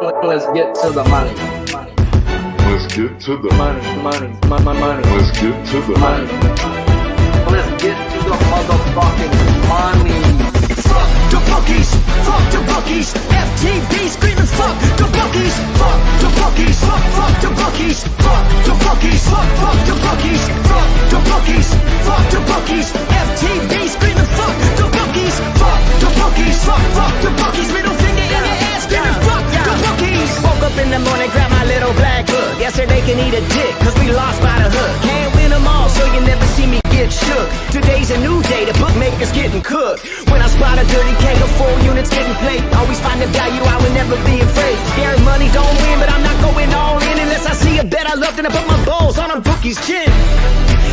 Let's get to the money. Let's get to the Money. Let's get to the Money. Let's get to the motherfucking money. Fuck the bookies, fuck the bookies. FTV screaming fuck the bookies, fuck the bookies, fuck the bookies, fuck the bookies, fuck the bookies, fuck the bookies, fuck the bookies. FTV screaming fuck the bookies, fuck the bookies, fuck the bookies. Middle finger in your ass screaming fuck the bookies. Woke up in the morning, grab my little black hook. Yesterday can eat a dick, cause we lost by the hook. Can't win them all, so you never see me get shook. Today's a new day, the bookmakers getting cooked. When I spot a dirty K, the 4 units getting played. Always find the value, I would never be afraid. Scared money don't win, but I'm not going all in unless I see a bet I love, then I put my balls on a bookie's chin.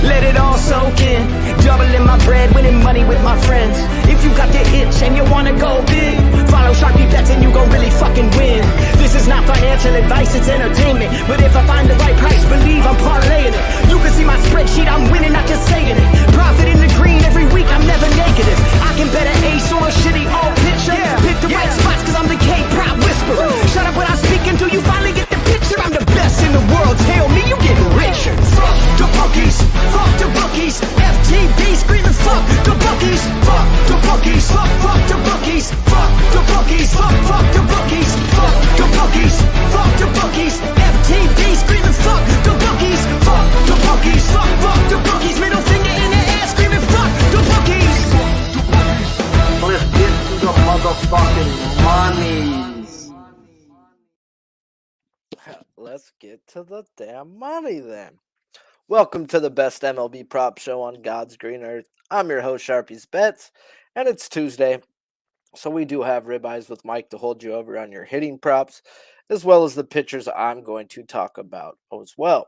Let it all soak in, doubling my bread, winning money with my friends. If you got the itch and you wanna go big, follow Sharpie bets and you gon' really fucking win. This is not financial advice, it's entertainment. But if I find the right price, believe I'm parlaying it. You can see my spreadsheet, I'm winning, not just saying it. Profit in the green every week, I'm never negative. I can bet an ace or a shitty all picture. Pick the right spots cause I'm the K-pop whisperer. Shut up when I speak until you finally get the picture. I'm the best in the world, tell me you getting richer. Fuck the bookies, fuck the bookies. FTV screaming fuck the bookies, fuck the bookies, fuck the bookies, fuck the bookies, fuck the bookies, fuck the bookies, fuck the bookies. FTV screaming fuck the bookies, fuck the bookies, fuck the bookies. Middle finger in the air screaming fuck the bookies. Let's get to the motherfucking monies. Let's get to the damn money then. Welcome to the best MLB prop show on God's green earth. I'm your host, Sharpie's Bets, and it's Tuesday, so we do have ribeyes with Mike to hold you over on your hitting props, as well as the pitchers I'm going to talk about as well.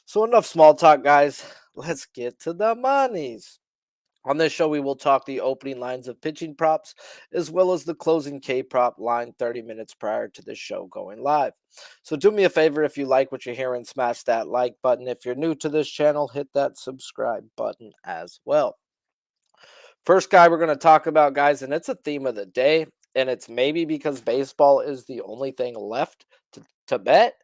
So enough small talk, guys. Let's get to the monies. On this show, we will talk the opening lines of pitching props, as well as the closing K-prop line 30 minutes prior to the show going live. So do me a favor, if you like what you're hearing, smash that like button. If you're new to this channel, hit that subscribe button as well. First guy we're going to talk about, guys, and it's a theme of the day, and it's maybe because baseball is the only thing left to bet.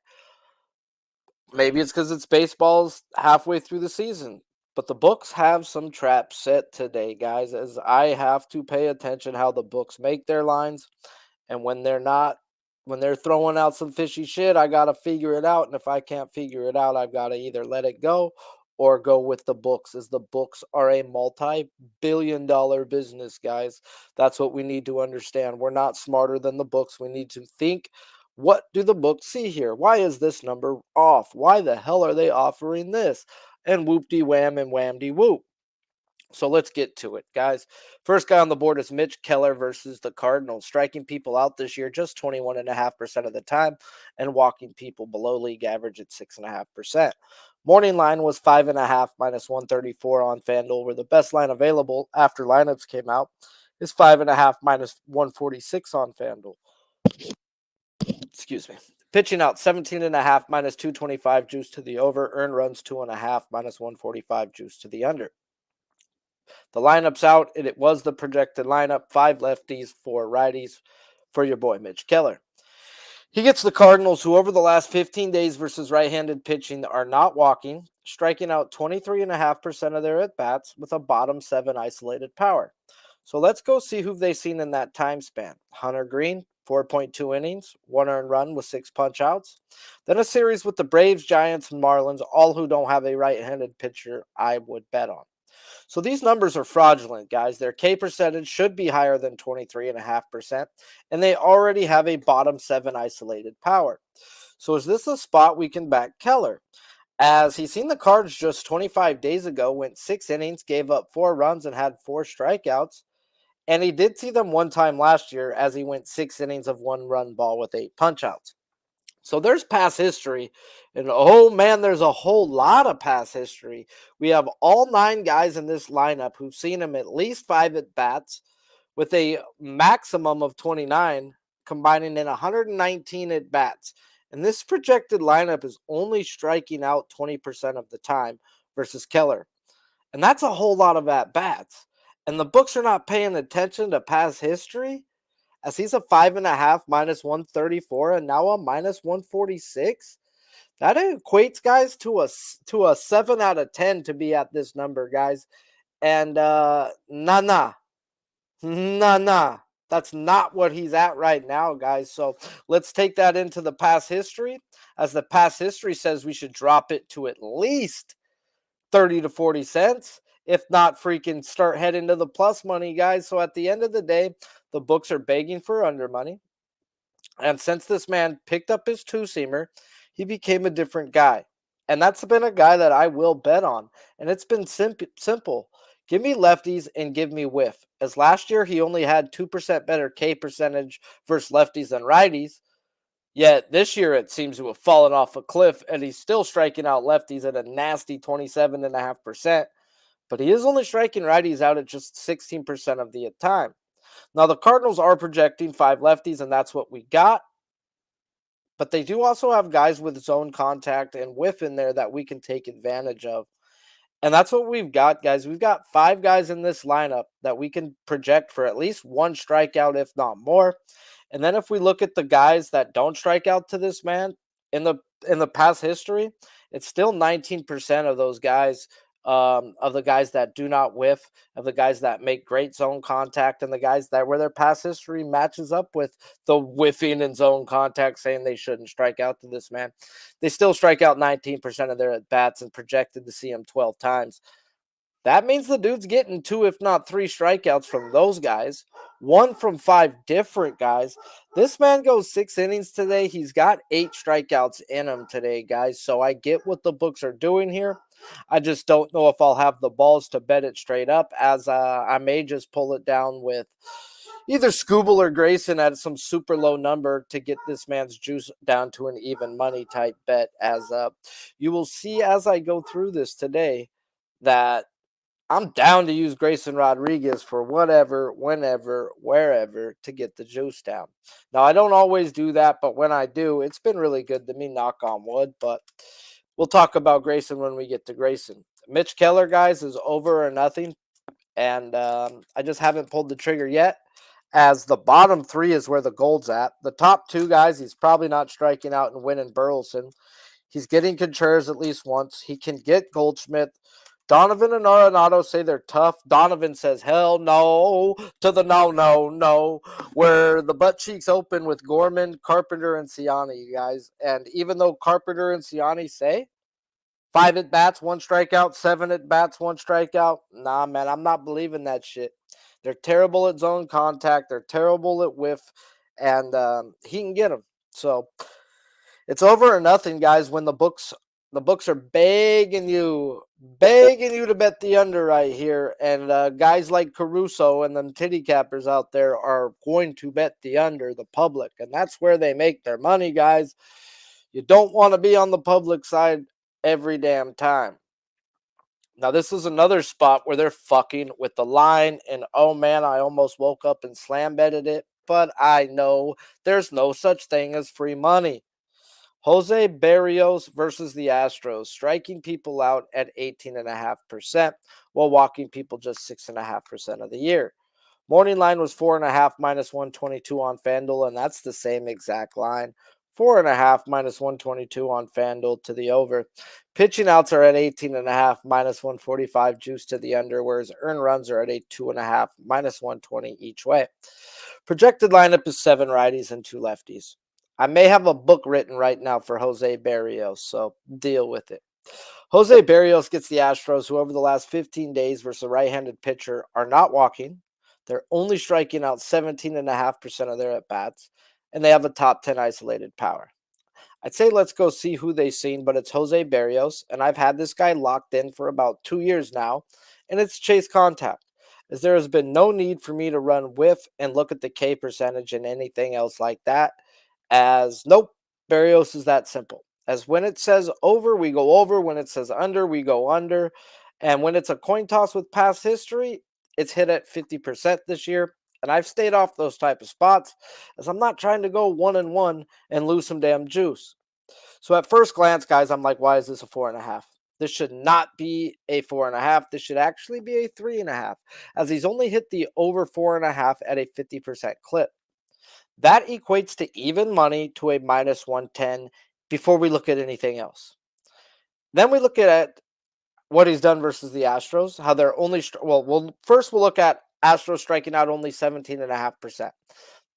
Maybe it's because it's baseball's halfway through the season. But the books have some traps set today, guys, as I have to pay attention how the books make their lines. And when they're throwing out some fishy shit, I got to figure it out. And if I can't figure it out, I've got to either let it go or go with the books, as the books are a multi-billion-dollar business, guys. That's what we need to understand. We're not smarter than the books. We need to think, what do the books see here? Why is this number off? Why the hell are they offering this? And whoop-de-wham and wham-de-whoop. So let's get to it, guys. First guy on the board is Mitch Keller versus the Cardinals, striking people out this year just 21.5% of the time and walking people below league average at 6.5%. Morning line was 5.5 minus 134 on FanDuel, where the best line available after lineups came out is 5.5 minus 146 on FanDuel. Excuse me. Pitching out 17.5 minus 225 juice to the over. Earned runs 2.5 minus 145 juice to the under. The lineup's out, and it was the projected lineup. 5 lefties, 4 righties for your boy Mitch Keller. He gets the Cardinals, who over the last 15 days versus right-handed pitching are not walking, striking out 23.5% of their at-bats with a bottom 7 isolated power. So let's go see who they've seen in that time span. Hunter Green, 4.2 innings, 1 earned run with 6 punch-outs. Then a series with the Braves, Giants, and Marlins, all who don't have a right-handed pitcher I would bet on. So these numbers are fraudulent, guys. Their K percentage should be higher than 23.5%, and they already have a bottom 7 isolated power. So is this a spot we can back Keller? As he's seen the Cards just 25 days ago, went 6 innings, gave up 4 runs, and had 4 strikeouts. And he did see them one time last year as he went 6 innings of 1-run ball with 8 punch-outs. So there's past history, and oh man, there's a whole lot of past history. We have all 9 guys in this lineup who've seen him at least 5 at-bats with a maximum of 29, combining in 119 at-bats. And this projected lineup is only striking out 20% of the time versus Keller. And that's a whole lot of at-bats. And the books are not paying attention to past history, as he's a 5.5 minus 134 and now a minus 146. That equates, guys, to a 7 out of 10 to be at this number, guys. And nah. That's not what he's at right now, guys. So let's take that into the past history, as the past history says we should drop it to at least 30 to 40 cents. If not, freaking start heading to the plus money, guys. So at the end of the day, the books are begging for under money. And since this man picked up his two-seamer, he became a different guy. And that's been a guy that I will bet on. And it's been simple. Give me lefties and give me whiff. As last year, he only had 2% better K percentage versus lefties than righties. Yet this year, it seems to have fallen off a cliff, and he's still striking out lefties at a nasty 27.5%. But he is only striking righties out at just 16% of the time. Now, the Cardinals are projecting 5 lefties, and that's what we got. But they do also have guys with zone contact and whiff in there that we can take advantage of. And that's what we've got, guys. We've got 5 guys in this lineup that we can project for at least 1 strikeout, if not more. And then if we look at the guys that don't strike out to this man in the past history, it's still 19% of those guys, of the guys that do not whiff, of the guys that make great zone contact, and the guys that where their past history matches up with the whiffing and zone contact, saying they shouldn't strike out to this man. They still strike out 19% of their at bats and projected to see him 12 times. That means the dude's getting 2, if not 3 strikeouts from those guys, 1 from 5 different guys. This man goes 6 innings today. He's got 8 strikeouts in him today, guys. So I get what the books are doing here. I just don't know if I'll have the balls to bet it straight up, as I may just pull it down with either Scooble or Grayson at some super low number to get this man's juice down to an even money type bet. As you will see as I go through this today, that I'm down to use Grayson Rodriguez for whatever, whenever, wherever to get the juice down. Now, I don't always do that, but when I do, it's been really good to me, knock on wood. But we'll talk about Grayson when we get to Grayson. Mitch Keller, guys, is over or nothing. And I just haven't pulled the trigger yet, as the bottom 3 is where the gold's at. The top 2 guys, he's probably not striking out and winning Burleson. He's getting Contreras at least once. He can get Goldschmidt. Donovan and Arenado say they're tough. Donovan says, hell no, to the no. Where the butt cheeks open with Gorman, Carpenter, and Ciani, guys. And even though Carpenter and Ciani say 5 at bats, 1 strikeout, 7 at bats, 1 strikeout, nah, man, I'm not believing that shit. They're terrible at zone contact. They're terrible at whiff. And he can get them. So it's over or nothing, guys, when the books are begging you to bet the under right here. And guys like Caruso and them titty cappers out there are going to bet the under, the public. And that's where they make their money, guys. You don't want to be on the public side every damn time. Now, this is another spot where they're fucking with the line. And, oh, man, I almost woke up and slam betted it. But I know there's no such thing as free money. Jose Barrios versus the Astros, striking people out at 18.5%, while walking people just 6.5% of the year. Morning line was 4.5 minus 122 on FanDuel, and that's the same exact line. 4.5 minus 122 on FanDuel to the over. Pitching outs are at 18.5 minus 145 juice to the under, whereas earned runs are at a 2.5 minus 120 each way. Projected lineup is 7 righties and 2 lefties. I may have a book written right now for Jose Barrios, so deal with it. Jose Barrios gets the Astros, who over the last 15 days versus a right-handed pitcher are not walking. They're only striking out 17.5% of their at-bats, and they have a top 10 isolated power. I'd say let's go see who they've seen, but it's Jose Barrios, and I've had this guy locked in for about 2 years now, and it's chase contact, as there has been no need for me to run whiff and look at the K percentage and anything else like that. As nope, Barrios is that simple. As when it says over, we go over. When it says under, we go under. And when it's a coin toss with past history, it's hit at 50% this year. And I've stayed off those type of spots, as I'm not trying to go 1-1 and lose some damn juice. So at first glance, guys, I'm like, why is this a 4.5? This should not be a 4.5. This should actually be a 3.5, as he's only hit the over 4.5 at a 50% clip. That equates to even money to a minus 110 before we look at anything else. Then we look at what he's done versus the Astros, how they're only, first we'll look at Astros striking out only 17.5%.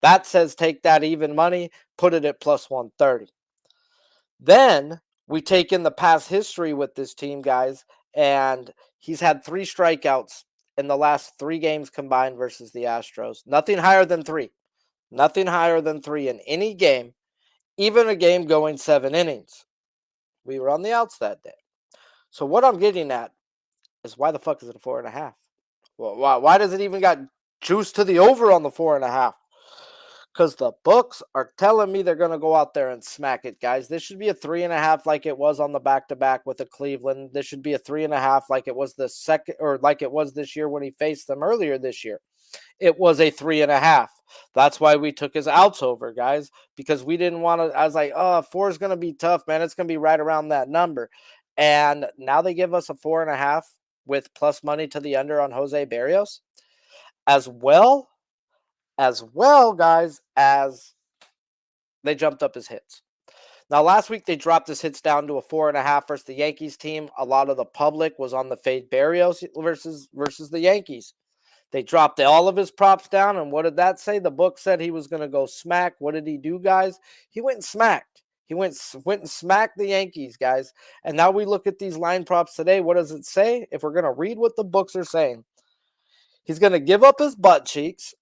That says take that even money, put it at plus 130. Then we take in the past history with this team, guys, and he's had 3 strikeouts in the last 3 games combined versus the Astros. Nothing higher than 3. Nothing higher than 3 in any game, even a game going 7 innings. We were on the outs that day. So what I'm getting at is why the fuck is it a 4.5? Well, why does it even got juice to the over on the 4.5? Because the books are telling me they're going to go out there and smack it, guys. This should be a 3.5 like it was on the back-to-back with the Cleveland. This should be a 3.5 like it was the second, or like it was this year when he faced them earlier this year. It was a 3.5. That's why we took his outs over, guys, because we didn't want to. I was like, 4 is going to be tough, man. It's going to be right around that number. And now they give us a 4.5 with plus money to the under on Jose Barrios, as well, guys, as they jumped up his hits. Now, last week they dropped his hits down to a 4.5 versus the Yankees team. A lot of the public was on the fade Barrios versus the Yankees. They dropped all of his props down, and what did that say? The book said he was going to go smack. What did he do, guys? He went and smacked. He went and smacked the Yankees, guys. And now we look at these line props today. What does it say? If we're going to read what the books are saying, he's going to give up his butt cheeks,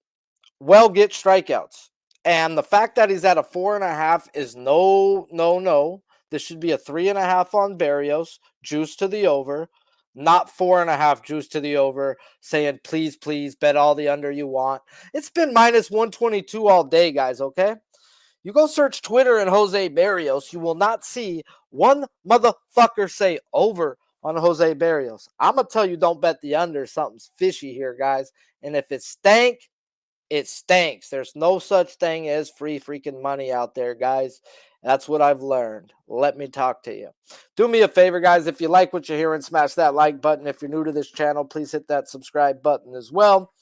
get strikeouts. And the fact that he's at a 4.5 is no. This should be a 3.5 on Barrios, juice to the over, not 4.5 juice to the over, saying, please, bet all the under you want. It's been minus 122 all day, guys, okay? You go search Twitter and Jose Barrios, you will not see one motherfucker say over on Jose Barrios. I'm going to tell you, don't bet the under. Something's fishy here, guys. And if it stank, it stinks. There's no such thing as free freaking money out there, guys. That's what I've learned. Let me talk to you. Do me a favor, guys. If you like what you're hearing, smash that like button. If you're new to this channel, please hit that subscribe button as well.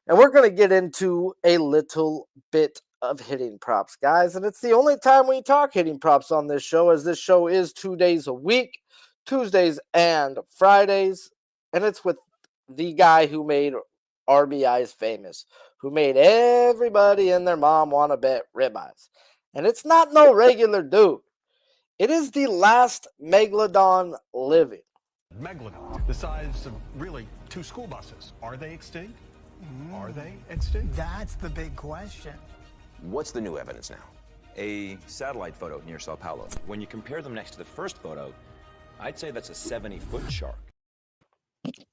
And we're going to get into a little bit of hitting props, guys. And it's the only time we talk hitting props on this show, as this show is 2 days a week, Tuesdays and Fridays. And it's with the guy who made RBIs famous, who made everybody and their mom want to bet ribeyes. And it's not no regular dude. It is the last megalodon living. Megalodon, the size of really 2 school buses. Are they extinct? Are they extinct? That's the big question. What's the new evidence now? A satellite photo near Sao Paulo. When you compare them next to the first photo, I'd say that's a 70-foot shark.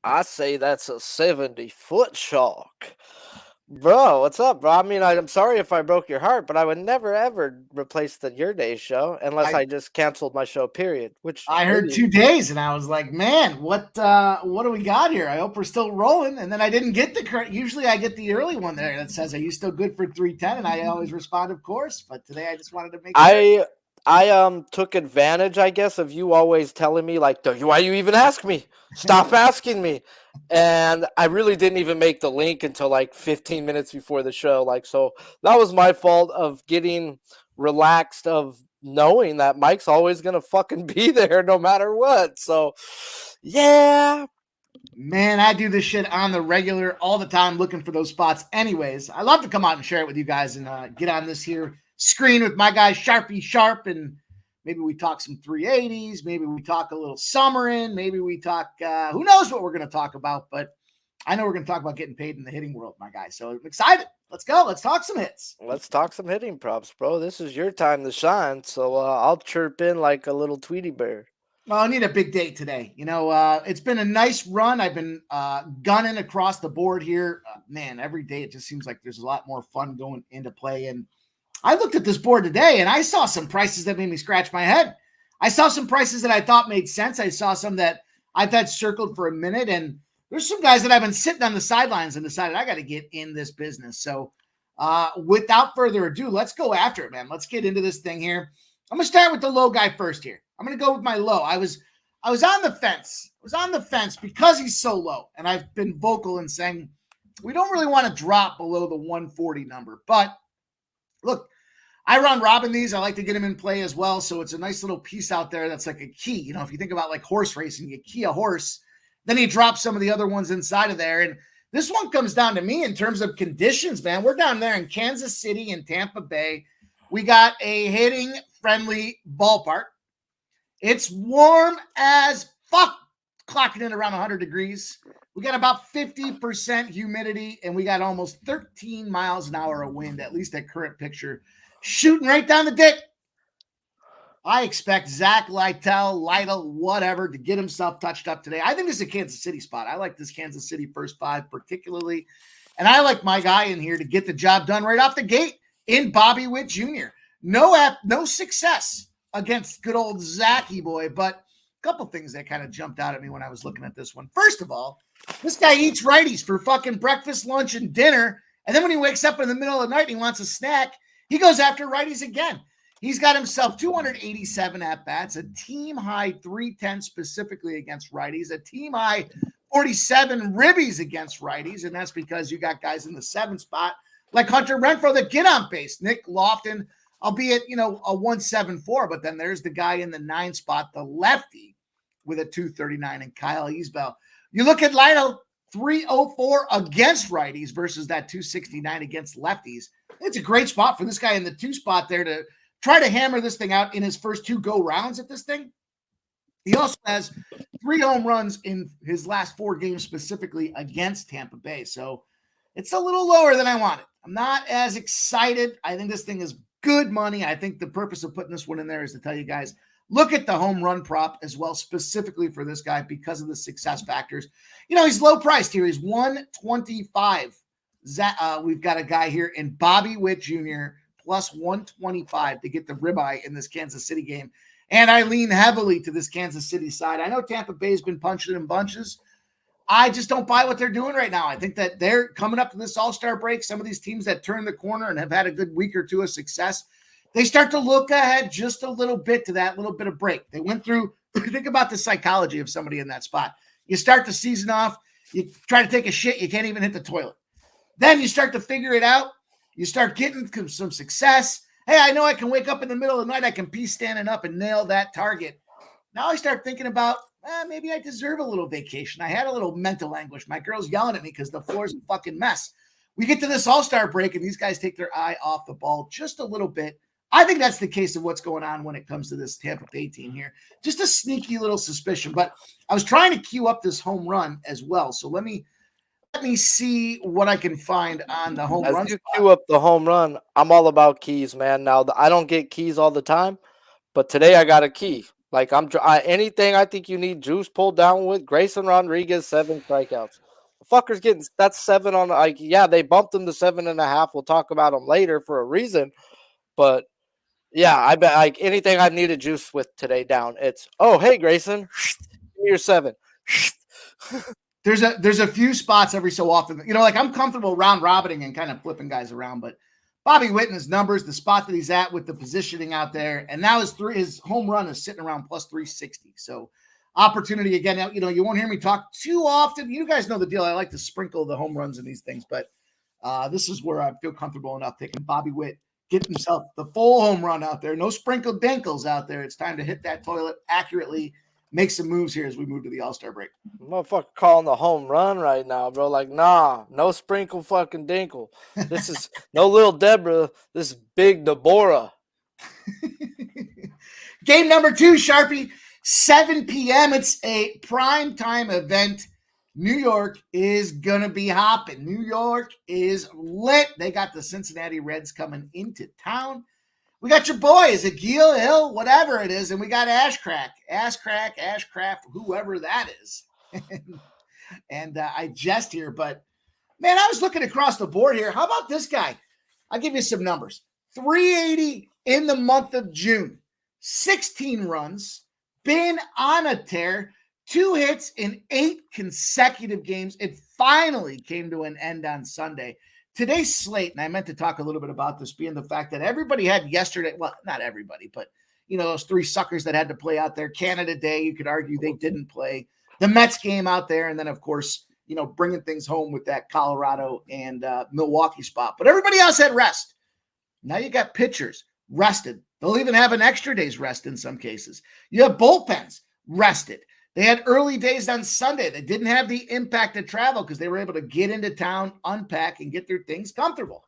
I say that's a 70-foot shark. Bro, what's up, bro? I mean, I'm sorry if I broke your heart, but I would never, ever replace the Your Day show unless I just canceled my show, period. Which I heard 2 days, and I was like, man, what do we got here? I hope we're still rolling. And then I didn't get the correct. Usually I get the early one there that says, are you still good for 310? And I always respond, of course. But today I just wanted to make sure. I took advantage, I guess, of you always telling me, like, why you even ask me? Stop asking me. And I really didn't even make the link until like 15 minutes before the show. Like, so that was my fault of getting relaxed, of knowing that Mike's always going to fucking be there no matter what. So, yeah. Man, I do this shit on the regular all the time, looking for those spots. Anyways, I love to come out and share it with you guys and get on this here screen with my guy Sharpie Sharp, and maybe we talk some 380s, maybe we talk a little summer in, maybe we talk who knows what we're going to talk about, but I know we're going to talk about getting paid in the hitting world, my guy. So I'm excited. Let's go. Let's talk some hits. Let's talk some hitting props, bro. This is your time to shine, so I'll chirp in like a little Tweety bird. Well, I need a big day today. You know, it's been a nice run. I've been gunning across the board here. Man, every day it just seems like there's a lot more fun going into play. And I looked at this board today and I saw some prices that made me scratch my head. I saw some prices that I thought made sense. I saw some that I've had circled for a minute. And there's some guys that I've been sitting on the sidelines and decided I got to get in this business. So without further ado, let's go after it, man. Let's get into this thing here. I'm going to start with the low guy first here. I'm going to go with my low. I was on the fence. I was on the fence because he's so low. And I've been vocal in saying we don't really want to drop below the 140 number. But look, I run robin these. I like to get them in play as well. So it's a nice little piece out there that's like a key. You know, if you think about like horse racing, you key a horse, then you drop some of the other ones inside of there. And this one comes down to me in terms of conditions, man. We're down there in Kansas City and Tampa Bay. We got a hitting friendly ballpark. It's warm as fuck, clocking in around 100 degrees. We got about 50% humidity, and we got almost 13 miles an hour of wind, at least at current picture, shooting right down the dick. I expect Zach Lytle, whatever, to get himself touched up today. I think this is a Kansas City spot. I like this Kansas City first five particularly, and I like my guy in here to get the job done right off the gate in Bobby Witt Jr. No success against good old Zachy boy, but a couple things that kind of jumped out at me when I was looking at this one. First of all, this guy eats righties for fucking breakfast, lunch, and dinner, and then when he wakes up in the middle of the night and he wants a snack, he goes after righties again. He's got himself 287 at-bats, a team-high 310 specifically against righties, a team-high 47 ribbies against righties, and that's because you got guys in the 7th spot like Hunter Renfroe that get on base. Nick Lofton, albeit, a 174, but then there's the guy in the 9 spot, the lefty, with a 239, and Kyle Isbell. You look at Lytle, 304 against righties versus that 269 against lefties. It's a great spot for this guy in the 2 spot there to try to hammer this thing out in his first 2 go rounds at this thing. He also has 3 home runs in his last 4 games, specifically against Tampa Bay. So it's a little lower than I wanted. I'm not as excited. I think this thing is good money. I think the purpose of putting this one in there is to tell you guys, look at the home run prop as well, specifically for this guy because of the success factors. He's low priced here. He's 125. We've got a guy here in Bobby Witt Jr. plus 125 to get the ribeye in this Kansas City game. And I lean heavily to this Kansas City side. I know Tampa Bay's been punching in bunches. I just don't buy what they're doing right now. I think that they're coming up to this all-star break. Some of these teams that turn the corner and have had a good week or two of success, they start to look ahead just a little bit to that little bit of break. They went through, think about the psychology of somebody in that spot. You start the season off, you try to take a shit, you can't even hit the toilet. Then you start to figure it out. You start getting some success. Hey, I know I can wake up in the middle of the night. I can pee standing up and nail that target. Now I start thinking about, maybe I deserve a little vacation. I had a little mental anguish. My girl's yelling at me because the floor's a fucking mess. We get to this all-star break, and these guys take their eye off the ball just a little bit. I think that's the case of what's going on when it comes to this Tampa Bay team here. Just a sneaky little suspicion. But I was trying to queue up this home run as well. So let me see what I can find on the home run. As you queue up the home run, I'm all about keys, man. Now, I don't get keys all the time, but today I got a key. Like, anything I think you need juice pulled down with. Grayson Rodriguez, 7 strikeouts. The fucker's getting, that's 7 on, they bumped him to 7.5. We'll talk about him later for a reason. But, yeah, I bet, anything I've needed juice with today down, it's, oh, hey, Grayson, give me your 7. There's a few spots every so often. I'm comfortable round robining and kind of flipping guys around, but Bobby Witt and his numbers, the spot that he's at with the positioning out there, and now his home run is sitting around plus 360. So opportunity again. Now, you won't hear me talk too often. You guys know the deal. I like to sprinkle the home runs in these things, but this is where I feel comfortable enough taking Bobby Witt, get himself the full home run out there. No sprinkled dinkles out there. It's time to hit that toilet accurately. Make some moves here as we move to the All-Star break. Motherfucker calling the home run right now, bro. Like, nah, no sprinkle fucking dinkle. This is no little Deborah. This is big Deborah. Game number 2, Sharpie, 7 p.m. It's a primetime event. New York is going to be hopping. New York is lit. They got the Cincinnati Reds coming into town. We got your boys, Agil Hill, whatever it is, and we got Ashcraft, whoever that is. and I jest here, but, man, I was looking across the board here. How about this guy? I'll give you some numbers. 380 in the month of June, 16 runs, been on a tear, 2 hits in 8 consecutive games. It finally came to an end on Sunday. Today's slate, and I meant to talk a little bit about this, being the fact that everybody had yesterday, well, not everybody, but, those 3 suckers that had to play out there. Canada Day, you could argue they didn't play. The Mets game out there, and then, of course, bringing things home with that Colorado and Milwaukee spot. But everybody else had rest. Now you got pitchers rested. They'll even have an extra day's rest in some cases. You have bullpens rested. They had early days on Sunday. They didn't have the impact of travel because they were able to get into town, unpack, and get their things comfortable.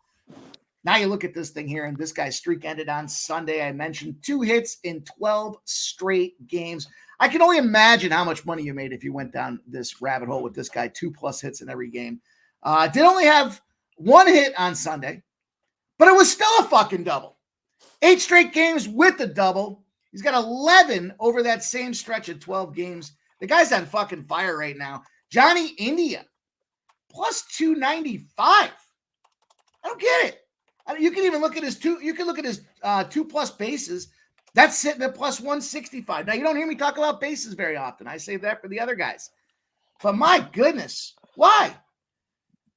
Now you look at this thing here, and this guy's streak ended on Sunday. I mentioned 2 hits in 12 straight games. I can only imagine how much money you made if you went down this rabbit hole with this guy, 2+ hits in every game. Did only have 1 hit on Sunday, but it was still a fucking double. 8 straight games with the double. He's got 11 over that same stretch of 12 games. The guy's on fucking fire right now. Johnny India, plus 295. I don't get it. You can even look at his 2+ bases. That's sitting at plus 165. Now, you don't hear me talk about bases very often. I save that for the other guys. But my goodness, why?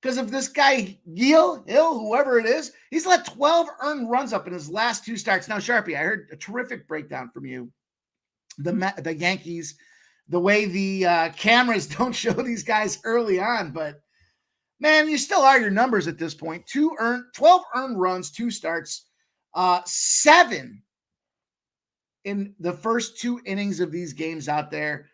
Because of this guy, Hill, whoever it is, he's let 12 earned runs up in his last 2 starts. Now, Sharpie, I heard a terrific breakdown from you. The Yankees, the way the cameras don't show these guys early on, but man, you still are your numbers at this point. 12 earned runs, 2 starts, 7 in the first 2 innings of these games out there.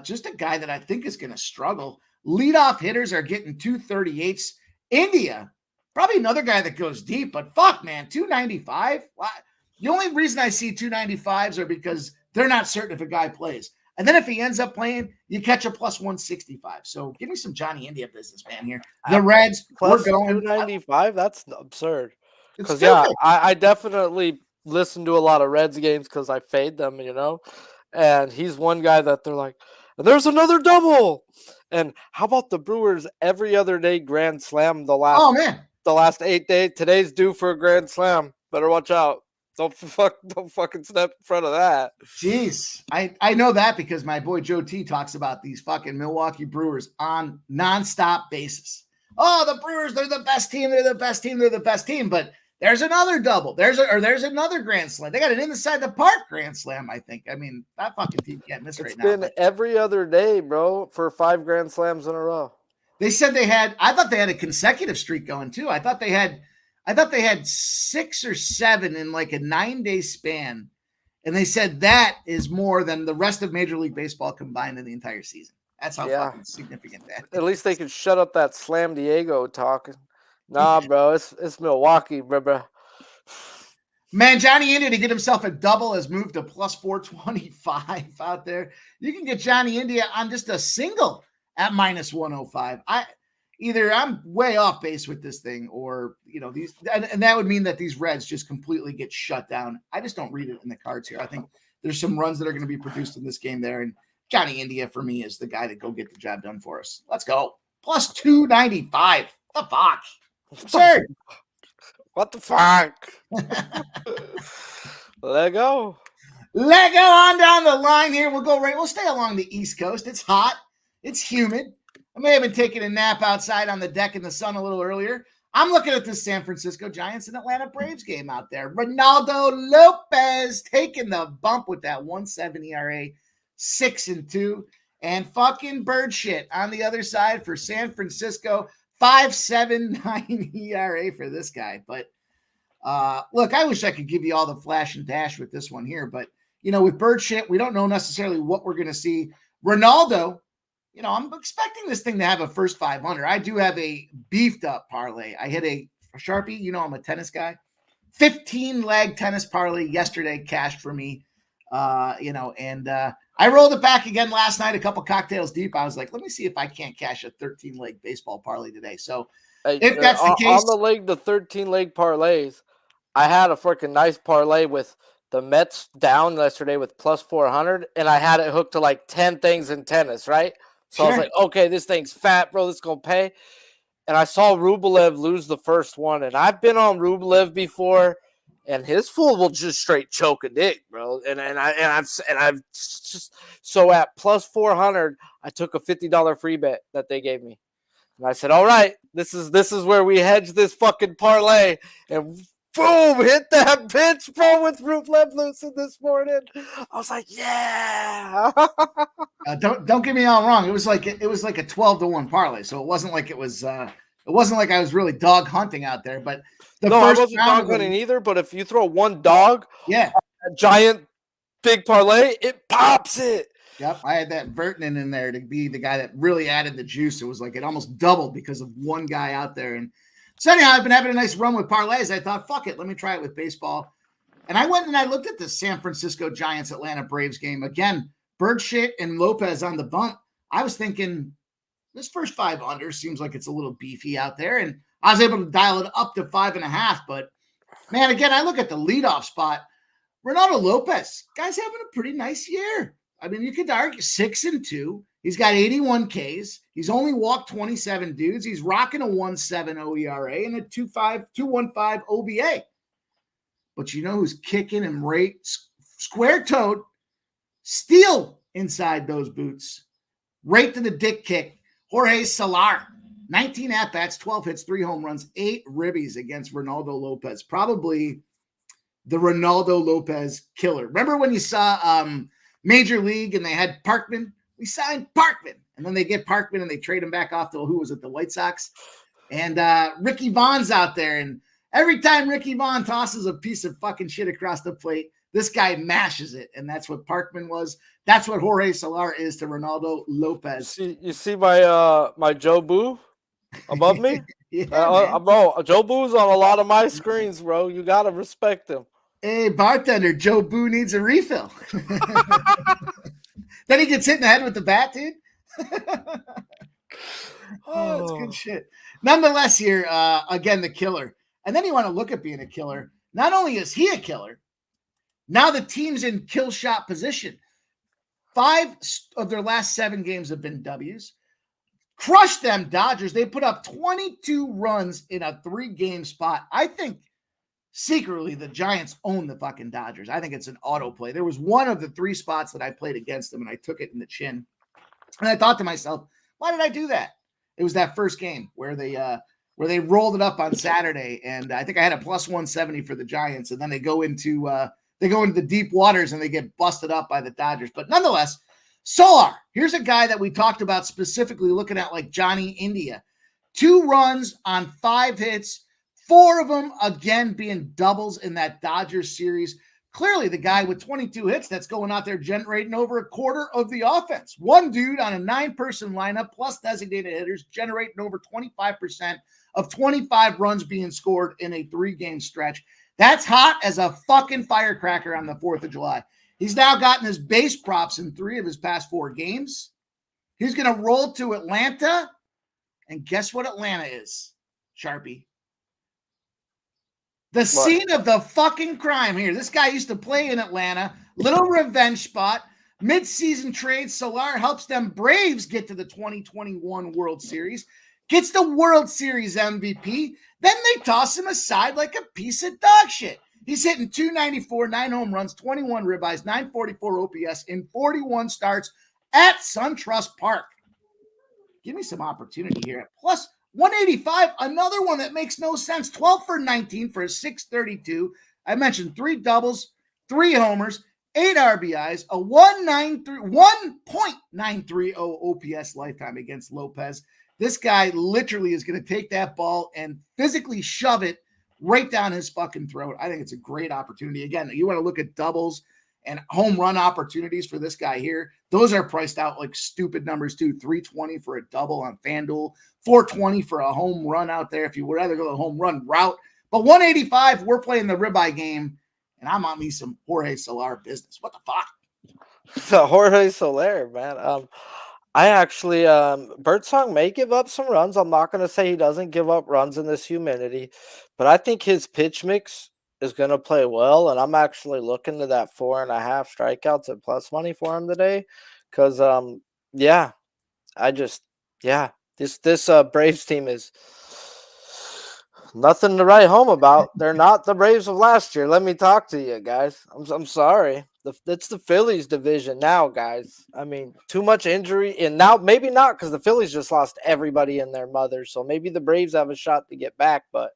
Just a guy that I think is going to struggle. Leadoff hitters are getting 238s. India, probably another guy that goes deep, but fuck, man, 295. The only reason I see 295s are because they're not certain if a guy plays. And then if he ends up playing, you catch a plus 165. So give me some Johnny India business, man, here. The Reds, plus we're going. 295? That's absurd. It's Because, stupid. I definitely listen to a lot of Reds games because I fade them, And he's one guy that they're like, there's another double. And how about the Brewers every other day grand slam the last 8 days? Today's due for a grand slam. Better watch out. Don't fucking step in front of that. Jeez. I know that because my boy Joe T talks about these fucking Milwaukee Brewers on nonstop basis. Oh, the Brewers, they're the best team. They're the best team. They're the best team. But there's another double. There's another grand slam. They got an inside the park grand slam, I think. I mean, that fucking team can't miss right now. It's been every other day, bro, for 5 grand slams in a row. They said I thought they had a consecutive streak going too. I thought they had 6 or 7 in like a 9-day span. And they said that is more than the rest of Major League Baseball combined in the entire season. That's how fucking significant that is. At least they could shut up that Slam Diego talk. Nah, bro, it's Milwaukee, bro. Man, Johnny India to get himself a double has moved to plus 425 out there. You can get Johnny India on just a single at minus 105. I'm way off base with this thing, or these, and that would mean that these Reds just completely get shut down. I just don't read it in the cards here. I think there's some runs that are going to be produced in this game there, and Johnny India for me is the guy to go get the job done for us. Let's go. Plus 295. The fuck? Absurd. What the fuck? Let go on down the line here. We'll stay along the East Coast. It's hot. It's humid. I may have been taking a nap outside on the deck in the sun a little earlier. I'm looking at this San Francisco Giants and Atlanta Braves game out there. Ronaldo Lopez taking the bump with that 1.7 ERA, 6-2, and fucking bird shit on the other side for San Francisco. 5.79 ERA for this guy. But look, I wish I could give you all the flash and dash with this one here. But, with bird shit, we don't know necessarily what we're going to see. Ronaldo, I'm expecting this thing to have a first 500. I do have a beefed up parlay. I hit a Sharpie. I'm a tennis guy. 15-leg tennis parlay yesterday cashed for me. And I rolled it back again last night, a couple cocktails deep. I was like, let me see if I can't cash a 13-leg baseball parlay today. So if that's the case. On the 13-leg parlays, I had a freaking nice parlay with the Mets down yesterday with plus 400, and I had it hooked to like 10 things in tennis, right? So I was like, okay, this thing's fat, bro. This is going to pay. And I saw Rublev lose the first one, and I've been on Rublev before. And his fool will just straight choke a dick, bro. And I've just so at plus 400, I took a $50 free bet that they gave me, and I said, all right, this is where we hedge this fucking parlay, and boom, hit that bitch, bro, with Rublev losing this morning. I was like, yeah. Don't get me all wrong. It was like a 12-1 parlay, so it wasn't like it was It wasn't like I was really dog hunting out there, but the No, I first wasn't round dog of them, hunting either, but if you throw one dog, yeah. a giant big parlay, it pops it. Yep, I had that Vertinen in there to be the guy that really added the juice. It was like it almost doubled because of one guy out there. And so anyhow, I've been having a nice run with parlays. I thought, fuck it, let me try it with baseball. And I went and I looked at the San Francisco Giants Atlanta Braves game. Again, Bird shit and Lopez on the bump. I was thinking this first 5 under seems like it's a little beefy out there. And I was able to dial it up to 5.5. But man, again, I look at the leadoff spot. Ronaldo Lopez, guy's having a pretty nice year. I mean, you could argue 6-2. He's got 81 Ks. He's only walked 27 dudes. He's rocking a 1.70 ERA and a 2.15 OBA. But you know who's kicking him right square-toed, steel inside those boots, right to the dick kick. Jorge Soler, 19 at-bats, 12 hits, 3 home runs, 8 ribbies against Ronaldo Lopez. Probably the Ronaldo Lopez killer. Remember when you saw Major League and they had Parkman? We signed Parkman. And then they get Parkman and they trade him back off to, who was it, the White Sox? And Ricky Vaughn's out there. And every time Ricky Vaughn tosses a piece of fucking shit across the plate, this guy mashes it. And that's what Parkman was. That's what Jorge Soler is to Ronaldo Lopez. You see my my Joe Boo above me? Yeah, bro, Joe Boo's on a lot of my screens, bro. You got to respect him. Hey, bartender, Joe Boo needs a refill. Then he gets hit in the head with the bat, dude. Oh, that's good shit. Nonetheless, here, again, the killer. And then you want to look at being a killer. Not only is he a killer, now the team's in kill shot position. 5 of their last 7 games have been W's. Crushed them Dodgers. They put up 22 runs in a 3-game spot. I think secretly the Giants own the fucking Dodgers. I think it's an auto play. There was one of the 3 spots that I played against them and I took it in the chin. And I thought to myself, why did I do that? It was that first game where they rolled it up on Saturday. And I think I had a plus 170 for the Giants. And then they go into the deep waters and they get busted up by the Dodgers. But nonetheless, Soler, here's a guy that we talked about specifically looking at like Johnny India. 2 runs on 5 hits, 4 of them, again, being doubles in that Dodgers series. Clearly, the guy with 22 hits that's going out there generating over a quarter of the offense. One dude on a 9-person lineup plus designated hitters generating over 25% of 25 runs being scored in a 3-game stretch. That's hot as a fucking firecracker on the 4th of July. He's now gotten his base props in 3 of his past 4 games. He's going to roll to Atlanta. And guess what Atlanta is, Sharpie? The scene of the fucking crime here. This guy used to play in Atlanta. Little revenge spot. Mid-season trade. Soler helps them Braves get to the 2021 World Series. Gets the World Series MVP. Then they toss him aside like a piece of dog shit. He's hitting 294, 9 home runs, 21 ribeyes, 944 OPS in 41 starts at SunTrust Park. Give me some opportunity here. Plus 185, another one that makes no sense. 12 for 19 for a 632. I mentioned 3 doubles, 3 homers, 8 RBIs, a 1.930 OPS lifetime against Lopez. This guy literally is going to take that ball and physically shove it right down his fucking throat. I think it's a great opportunity. Again, you want to look at doubles and home run opportunities for this guy here. Those are priced out like stupid numbers too. 320 for a double on FanDuel, 420 for a home run out there if you would rather go the home run route. But 185, we're playing the ribeye game, and I'm on me some Jorge Soler business. What the fuck? So Jorge Soler, man. I actually, Birdsong may give up some runs. I'm not going to say he doesn't give up runs in this humidity, but I think his pitch mix is going to play well, and I'm actually looking to that 4.5 strikeouts at plus money for him today because, this Braves team is nothing to write home about. They're not the Braves of last year. Let me talk to you guys. I'm sorry. It's the Phillies division now, guys. I mean, too much injury, and now maybe not because the Phillies just lost everybody and their mother, so maybe the Braves have a shot to get back, but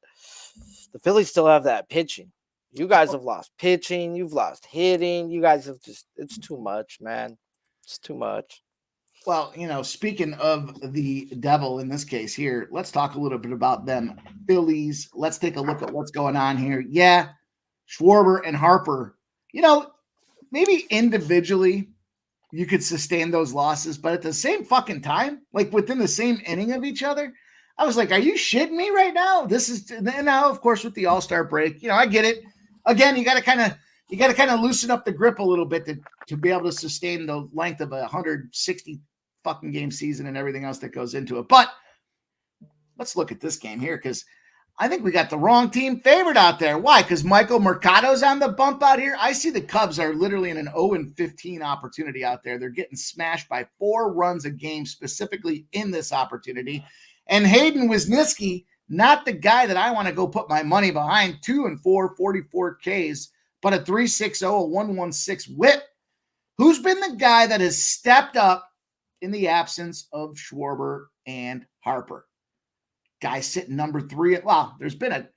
the Phillies still have that pitching. You guys have lost pitching. You've lost hitting. You guys have it's too much, man. It's too much. Well, speaking of the devil in this case here, let's talk a little bit about them Phillies. Let's take a look at what's going on here. Yeah, Schwarber and Harper, maybe individually you could sustain those losses, but at the same fucking time, like within the same inning of each other, I was like, are you shitting me right now? This is now, of course, with the All-Star break, I get it. Again, you got to kind of loosen up the grip a little bit to be able to sustain the length of a 160 fucking game season and everything else that goes into it. But let's look at this game here, because I think we got the wrong team favored out there. Why? Because Michael Mercado's on the bump out here. I see the Cubs are literally in an 0-15 opportunity out there. They're getting smashed by 4 runs a game, specifically in this opportunity. And Hayden Wisniewski, not the guy that I want to go put my money behind, 2-4, 44 Ks, but a 3.60, a 1.16 whip. Who's been the guy that has stepped up in the absence of Schwarber and Harper? Guy sitting number 3. Well,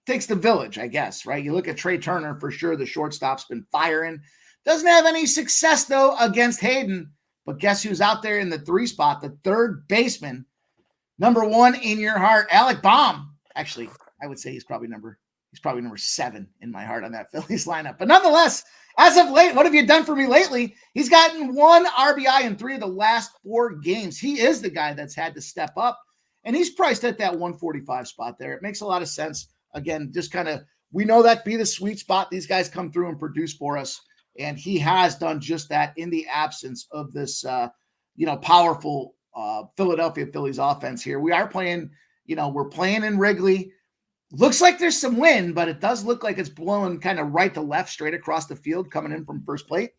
takes the village, I guess, right? You look at Trey Turner for sure. The shortstop's been firing. Doesn't have any success, though, against Hayden. But guess who's out there in the 3 spot? The third baseman. Number 1 in your heart, Alec Baum. Actually, I would say he's probably number 7 in my heart on that Phillies lineup. But nonetheless, as of late, what have you done for me lately? He's gotten 1 RBI in 3 of the last 4 games. He is the guy that's had to step up. And he's priced at that 145 spot there. It makes a lot of sense. Again, just kind of, we know that be the sweet spot. These guys come through and produce for us. And he has done just that in the absence of this, powerful Philadelphia Phillies offense here. We are playing, we're playing in Wrigley. Looks like there's some wind, but it does look like it's blowing kind of right to left, straight across the field, coming in from first plate.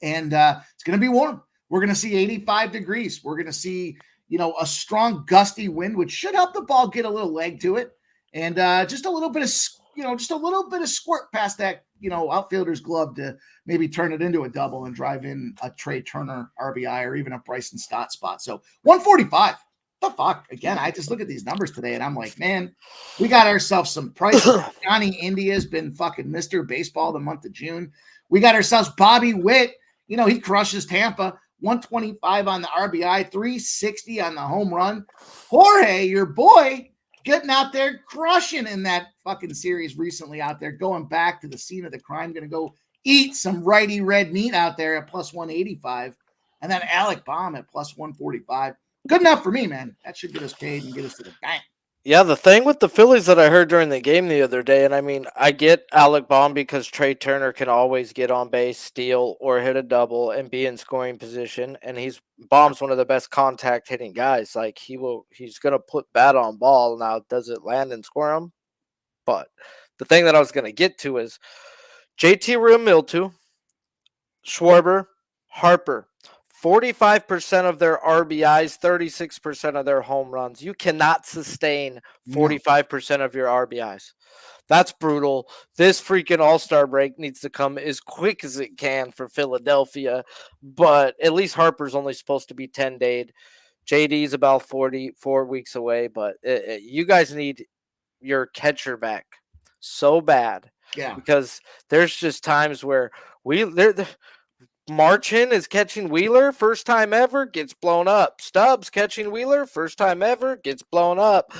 And it's going to be warm. We're going to see 85 degrees. We're going to see, a strong gusty wind, which should help the ball get a little leg to it. And just a little bit of squirt past that, outfielder's glove to maybe turn it into a double and drive in a Trey Turner RBI or even a Bryson Stott spot. So 145. The fuck? Again, I just look at these numbers today and I'm like, man, we got ourselves some prices. Johnny India's been fucking Mr. Baseball the month of June. We got ourselves Bobby Witt. He crushes Tampa. 125 on the RBI, 360 on the home run. Jorge, your boy, getting out there crushing in that fucking series recently out there, going back to the scene of the crime, going to go eat some righty red meat out there at plus 185. And then Alec Baum at plus 145. Good enough for me, man. That should get us paid and get us to the bank. Yeah, the thing with the Phillies that I heard during the game the other day, and I mean, I get Alec Baum because Trey Turner can always get on base, steal, or hit a double and be in scoring position. And Baum's one of the best contact hitting guys. Like he's gonna put bat on ball. Now, does it land and score him? But the thing that I was gonna get to is JT Realmuto, Schwarber, Harper. 45% of their RBIs, 36% of their home runs. You cannot sustain 45% of your RBIs. That's brutal. This freaking All-Star break needs to come as quick as it can for Philadelphia, but at least Harper's only supposed to be 10-dayed. JD's about 44 weeks away, but you guys need your catcher back so bad. Yeah. Because there's just times where Marchin is catching Wheeler, first time ever, gets blown up. Stubbs catching Wheeler, first time ever, gets blown up.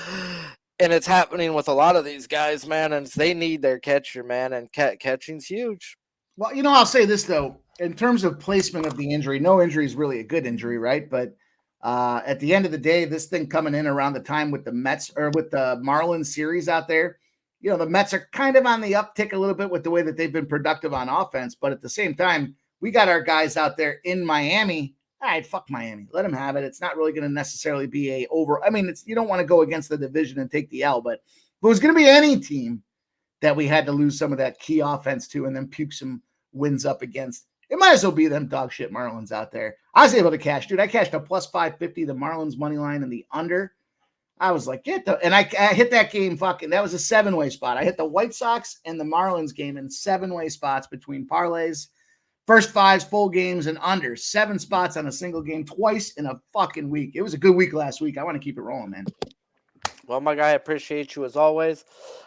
And it's happening with a lot of these guys, man, and they need their catcher, man, and catching's huge. Well, I'll say this, though. In terms of placement of the injury, no injury is really a good injury, right? But at the end of the day, this thing coming in around the time with the Mets or with the Marlins series out there, the Mets are kind of on the uptick a little bit with the way that they've been productive on offense. But at the same time, we got our guys out there in Miami. All right, fuck Miami. Let them have it. It's not really going to necessarily be you don't want to go against the division and take the L, but if it was going to be any team that we had to lose some of that key offense to and then puke some wins up against, it might as well be them dog shit Marlins out there. I was able to cash, dude. I cashed a plus 550, the Marlins money line and the under. I was like, and I hit that game that was a 7-way spot. I hit the White Sox and the Marlins game in 7-way spots between parlays. First 5 full games and under 7 spots on a single game twice in a fucking week. It was a good week last week. I want to keep it rolling, man. Well, my guy, I appreciate you as always.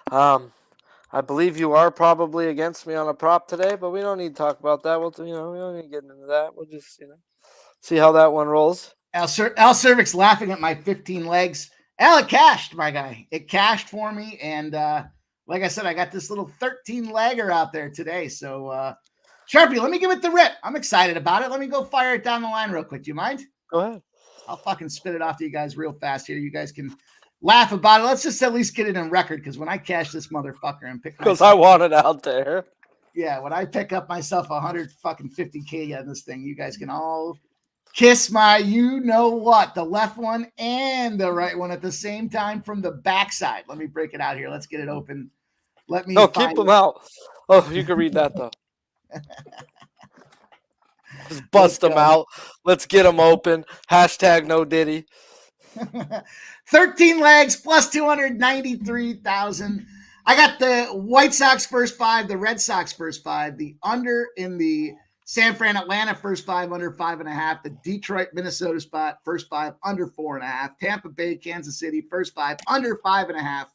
I believe you are probably against me on a prop today, but we don't need to talk about that. We don't need to get into that. We'll just, see how that one rolls. Al Cervic's laughing at my 15 legs. Al, it cashed, my guy. It cashed for me. And like I said, I got this little 13 legger out there today. So, Sharpie, let me give it the rip. I'm excited about it. Let me go fire it down the line real quick. Do you mind? Go ahead. I'll fucking spit it off to you guys real fast here. You guys can laugh about it. Let's just at least get it in record, because when I cash this motherfucker and pick Because I want it out there. Yeah, when I pick up myself 150K on this thing, you guys can all kiss my you know what, the left one and the right one at the same time from the backside. Let me break it out here. Let's get it open. Let me. No, keep them out. Oh, you can read that though. Just bust them out. Let's get them open. Hashtag no Diddy. 13 legs plus 293,000. I got the White Sox first 5, the Red Sox first 5, the under in the San Fran Atlanta first 5, under 5.5, the Detroit Minnesota spot first 5, under 4.5, Tampa Bay Kansas City first 5, under 5.5,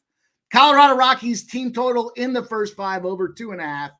Colorado Rockies team total in the first 5, over 2.5.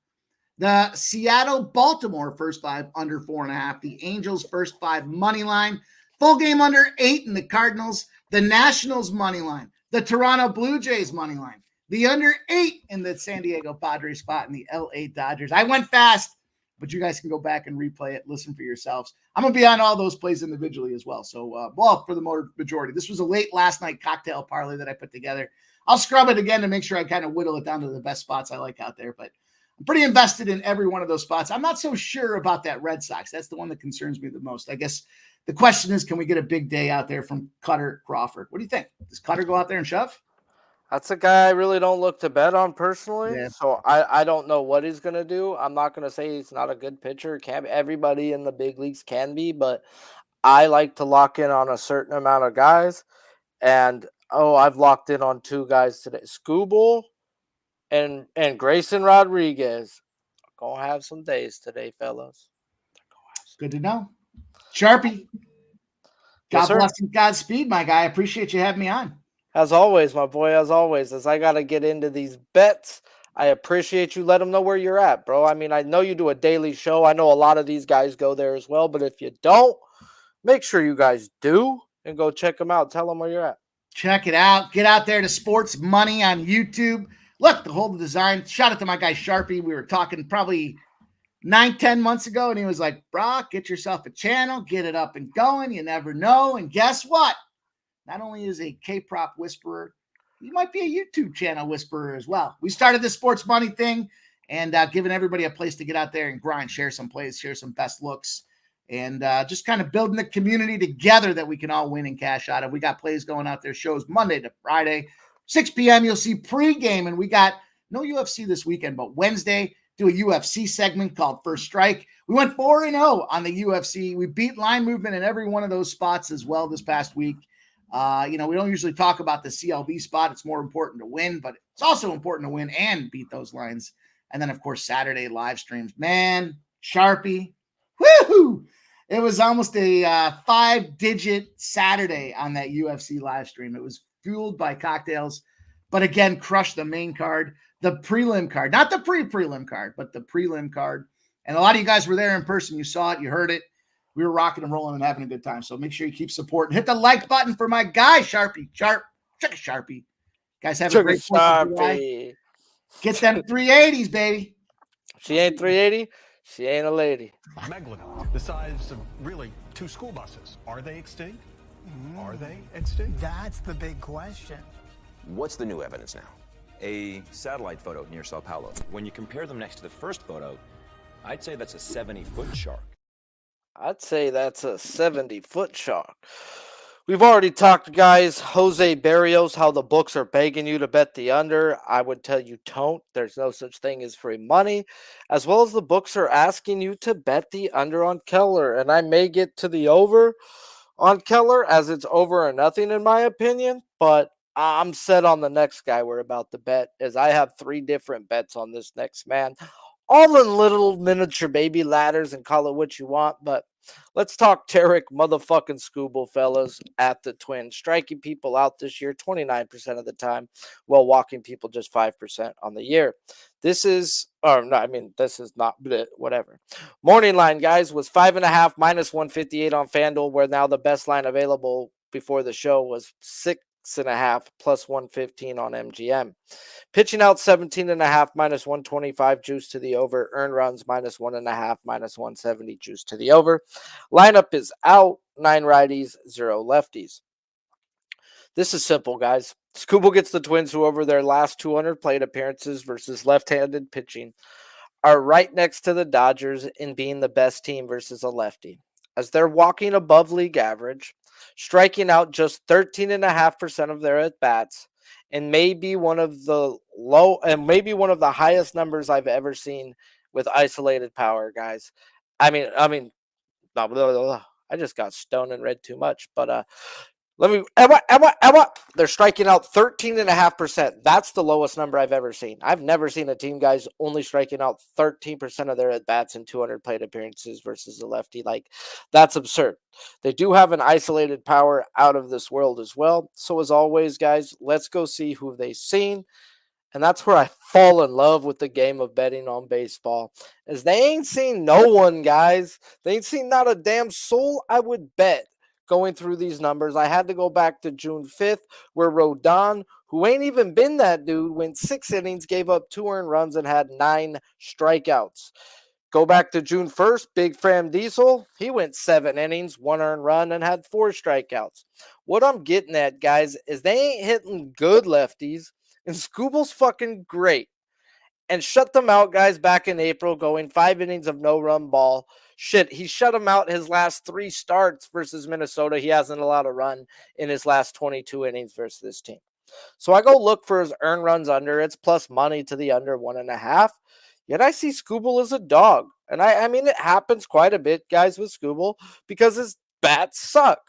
The Seattle Baltimore first 5, under 4.5. The Angels first 5 money line, full game under 8 in the Cardinals. The Nationals money line, the Toronto Blue Jays money line, the under 8 in the San Diego Padres spot, and the LA Dodgers. I went fast, but you guys can go back and replay it, listen for yourselves. I'm gonna be on all those plays individually as well. So, well, for the majority, this was a late last night cocktail parlay that I put together. I'll scrub it again to make sure I kind of whittle it down to the best spots I like out there, but I'm pretty invested in every one of those spots. I'm not so sure about that Red Sox. That's the one that concerns me the most. I guess the question is, can we get a big day out there from Cutter Crawford? What do you think? Does Cutter go out there and shove? That's a guy I really don't look to bet on personally. Yeah. So I don't know what he's going to do. I'm not going to say he's not a good pitcher. Everybody in the big leagues can be, but I like to lock in on a certain amount of guys. And, I've locked in on 2 guys today. Scooble and Grayson Rodriguez. Gonna have some days today, fellas. Good to know. Sharpie. God Yes, sir. bless and Godspeed, my guy. I appreciate you having me on. As always, my boy, as always, as I got to get into these bets, I appreciate you. Let them know where you're at, bro. I mean, I know you do a daily show. I know a lot of these guys go there as well, but if you don't, make sure you guys do and go check them out. Tell them where you're at. Check it out. Get out there to Sports Money on YouTube. Look, the whole design. Shout out to my guy Sharpie. We were talking probably 9-10 months ago, and he was like, Brock, get yourself a channel, get it up and going. You never know. And guess what? Not only is a K-prop whisperer, he might be a YouTube channel whisperer as well. We started this Sports Money thing and giving everybody a place to get out there and grind, share some plays, share some best looks, and just kind of building the community together that we can all win and cash out of. We got plays going out there, shows Monday to Friday, 6 p.m. You'll see pregame, and we got no UFC this weekend, but Wednesday, do a UFC segment called First Strike. We went 4-0 on the UFC. We beat line movement in every one of those spots as well this past week. We don't usually talk about the CLB spot. It's more important to win, but it's also important to win and beat those lines. And then, of course, Saturday live streams. Man, Sharpie, woohoo! It was almost a 5-digit Saturday on that UFC live stream. It was fueled by cocktails, but again, crushed the main card, the prelim card, not the pre-prelim card, but the prelim card. And a lot of you guys were there in person. You saw it, you heard it. We were rocking and rolling and having a good time. So make sure you keep supporting. Hit the like button for my guy, Sharpie. Check a Sharpie. Guys, have a great Sharpie. Get them 380s, baby. She ain't 380. She ain't a lady. Megalodon, the size of really 2 school buses. Are they extinct? Are they extinct? That's the big question. What's the new evidence now? A satellite photo near Sao Paulo. When you compare them next to the first photo, I'd say that's a 70-foot shark. I'd say that's a 70-foot shark. We've already talked, guys. Jose Barrios, how the books are begging you to bet the under. I would tell you don't. There's no such thing as free money. As well as the books are asking you to bet the under on Keller. And I may get to the over on Keller, as it's over or nothing in my opinion. But I'm set on the next guy we're about to bet, as I have 3 different bets on this next man. All in little miniature baby ladders, and call it what you want. But Let's talk Tarek motherfucking Scooble, fellas, at the Twins. Striking people out this year 29% of the time, while walking people just 5% on the year. This is, or no, I mean, this is not, bleh, whatever. Morning line, guys, was 5.5 minus 158 on FanDuel, where now the best line available before the show was 6.5 plus 115 on MGM. Pitching out 17.5 minus 125 juice to the over. Earn runs minus 1.5 minus 170 juice to the over. Lineup is out 9 righties, 0 lefties. This is simple, guys. Scooble gets the Twins, who over their last 200 plate appearances versus left-handed pitching are right next to the Dodgers in being the best team versus a lefty, as they're walking above league average, striking out just 13.5% of their at-bats, and maybe one of the highest numbers I've ever seen with isolated power, guys. I mean, blah, blah, blah, blah. I just got stoned and read too much, but they're striking out 13.5%. That's the lowest number I've ever seen. I've never seen a team, guys, only striking out 13% of their at-bats in 200 plate appearances versus a lefty. Like, that's absurd. They do have an isolated power out of this world as well. So as always, guys, let's go see who they've seen. And that's where I fall in love with the game of betting on baseball, as they ain't seen no one, guys. They ain't seen not a damn soul, I would bet. Going through these numbers, I had to go back to June 5th, where Rodon, who ain't even been that dude, went 6 innings, gave up 2 earned runs, and had 9 strikeouts. Go back to June 1st, Big Fram Diesel, he went 7 innings, 1 earned run, and had 4 strikeouts. What I'm getting at, guys, is they ain't hitting good lefties, and Scooble's fucking great. And shut them out, guys, back in April, going 5 innings of no-run ball. Shit, he shut him out his last 3 starts versus Minnesota. He hasn't allowed a run in his last 22 innings versus this team. So I go look for his earned runs under. It's plus money to the under 1.5. Yet I see Scooble as a dog. And I mean, it happens quite a bit, guys, with Scooble, because his bats suck.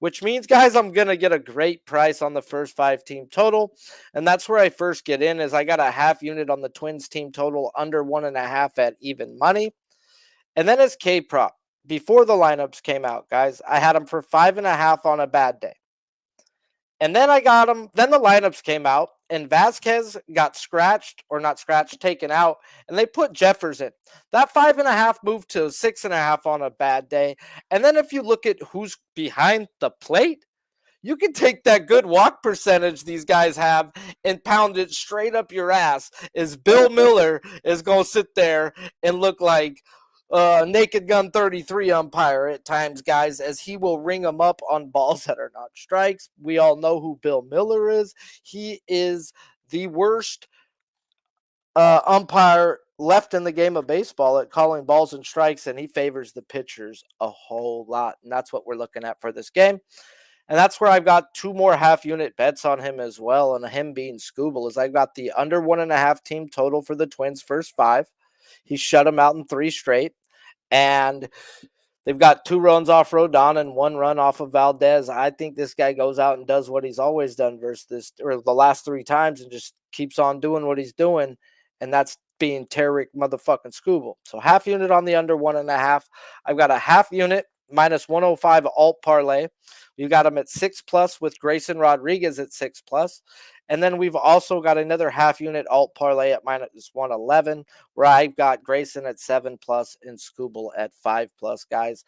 Which means, guys, I'm going to get a great price on the first 5 team total. And that's where I first get in, is I got a half unit on the Twins team total under 1.5 at even money. And then his K-prop. Before the lineups came out, guys, I had him for 5.5 on a bad day. And then I got him, then the lineups came out, and Vasquez got taken out, and they put Jeffers in. That 5.5 moved to 6.5 on a bad day. And then if you look at who's behind the plate, you can take that good walk percentage these guys have and pound it straight up your ass, as Bill Miller is going to sit there and look like Naked Gun 33 umpire at times, guys, as he will ring them up on balls that are not strikes. We all know who Bill Miller is. He is the worst umpire left in the game of baseball at calling balls and strikes, and he favors the pitchers a whole lot. And that's what we're looking at for this game. And that's where I've got 2 more half-unit bets on him as well, and him being Scooble, is I've got the under 1.5 team total for the Twins' first 5. He shut them out in 3 straight. And they've got 2 runs off Rodon and 1 run off of Valdez. I think this guy goes out and does what he's always done versus this, or the last 3 times, and just keeps on doing what he's doing. And that's being Tarek motherfucking Scooble. So half unit on the under 1.5. I've got a half unit minus 105 alt parlay. You got him at 6+ with Grayson Rodriguez at 6+. And then we've also got another half unit alt parlay at minus 111, where I've got Grayson at 7+ and Scooble at 5+, guys.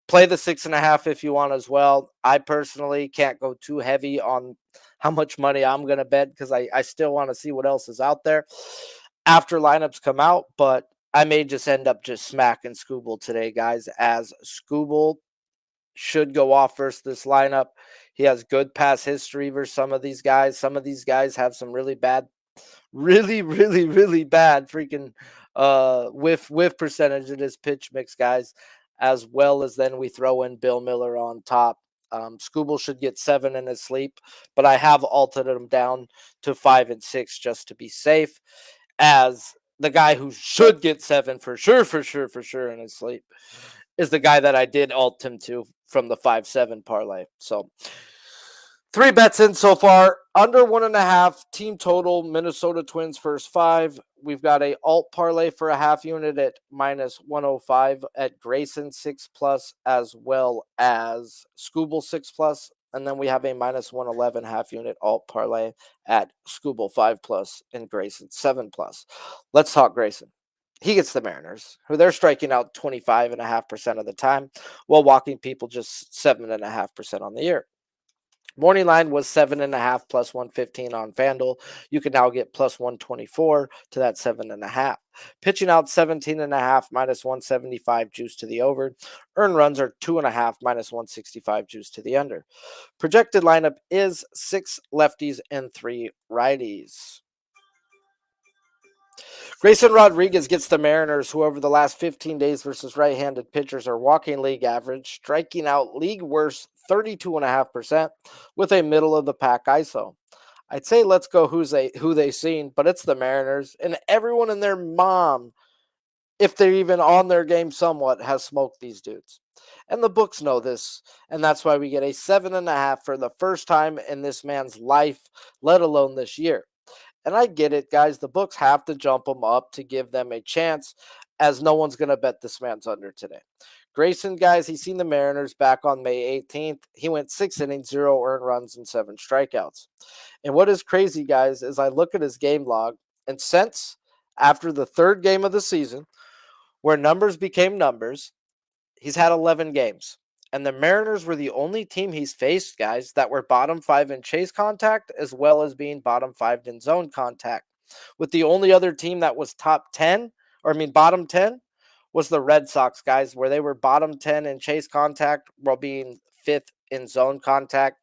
Play the 6.5 if you want as well. I personally can't go too heavy on how much money I'm going to bet, because I still want to see what else is out there after lineups come out. But I may just end up just smacking Scooble today, guys, as Scooble should go off versus this lineup. He has good pass history versus some of these guys. Some of these guys have some really bad, really bad freaking whiff percentage of this pitch mix, guys, as well as then we throw in Bill Miller on top. Scooble should get 7 in his sleep, but I have altered him down to 5 and 6 just to be safe, as the guy who should get 7 for sure in his sleep is the guy that I did alt him to from the 5-7 parlay. So 3 bets in so far. Under 1.5 team total. Minnesota Twins first 5. We've got a alt parlay for a half unit at minus 105 at Grayson 6+, as well as Scooble 6+. And then we have a minus 111 half unit alt parlay at Scooble 5+ and Grayson 7+. Let's talk Grayson. He gets the Mariners, who they're striking out 25.5% of the time, while walking people just 7.5% on the year. Morning line was 7.5 plus 115 on FanDuel. You can now get plus 124 to that 7.5. Pitching out 17.5 minus 175 juice to the over. Earned runs are 2.5 minus 165 juice to the under. Projected lineup is 6 lefties and 3 righties. Grayson Rodriguez gets the Mariners, who over the last 15 days versus right-handed pitchers are walking league average, striking out league worst 32.5% with a middle-of-the-pack ISO. I'd say let's go who they seen, but it's the Mariners, and everyone and their mom, if they're even on their game somewhat, has smoked these dudes. And the books know this, and that's why we get a 7.5 for the first time in this man's life, let alone this year. And I get it, guys. The books have to jump them up to give them a chance, as no one's going to bet this man's under today. Grayson, guys, he's seen the Mariners back on May 18th. He went 6 innings, 0 earned runs, and 7 strikeouts. And what is crazy, guys, is I look at his game log, and since after the 3rd game of the season, where numbers became numbers, he's had 11 games. And the Mariners were the only team he's faced, guys, that were bottom 5 in chase contact, as well as being bottom 5 in zone contact. With the only other team that was bottom 10 was the Red Sox, guys, where they were bottom 10 in chase contact while being 5th in zone contact.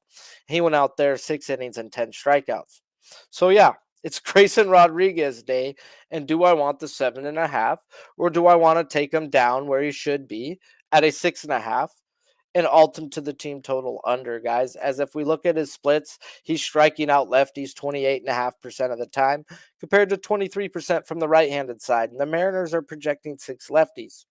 He went out there 6 innings and 10 strikeouts. So, yeah, it's Grayson Rodriguez day. And do I want the 7.5, or do I want to take him down where he should be at a 6.5? And alt him to the team total under, guys. As if we look at his splits, he's striking out lefties 28.5% of the time, compared to 23% from the right-handed side. And the Mariners are projecting 6 lefties,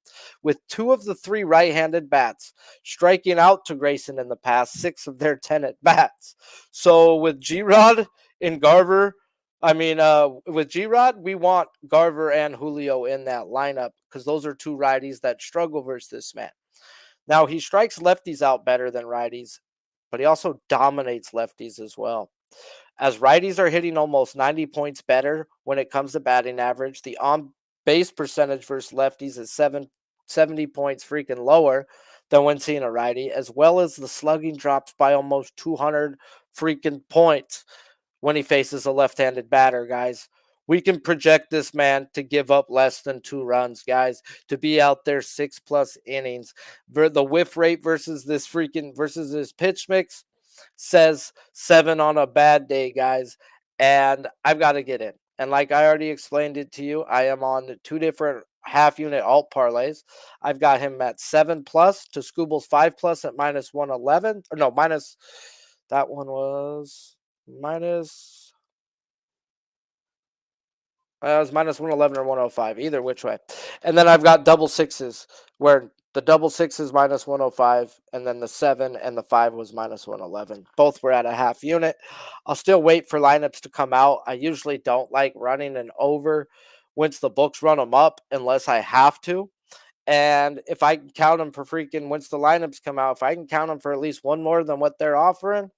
with 2 of the 3 right-handed bats striking out to Grayson in the past 6 of their 10 at bats. So with G-Rod and Garver, with G-Rod, we want Garver and Julio in that lineup, because those are 2 righties that struggle versus this man. Now, he strikes lefties out better than righties, but he also dominates lefties as well. As righties are hitting almost 90 points better when it comes to batting average, the on-base percentage versus lefties is 70 points freaking lower than when seeing a righty, as well as the slugging drops by almost 200 freaking points when he faces a left-handed batter, guys. We can project this man to give up less than 2 runs, guys, to be out there 6+ innings. The whiff rate versus this pitch mix says 7 on a bad day, guys. And I've got to get in. And like I already explained it to you, I am on 2 different half unit alt parlays. I've got him at 7+ to Scooble's 5+ at minus 111. Or no, minus, that one was minus. It was minus 111 or 105, either which way. And then I've got double sixes, where the double six is minus 105, and then the 7 and the 5 was minus 111. Both were at a half unit. I'll still wait for lineups to come out. I usually don't like running an over once the books run them up unless I have to. And if I can count them for once the lineups come out, if I can count them for at least one more than what they're offering,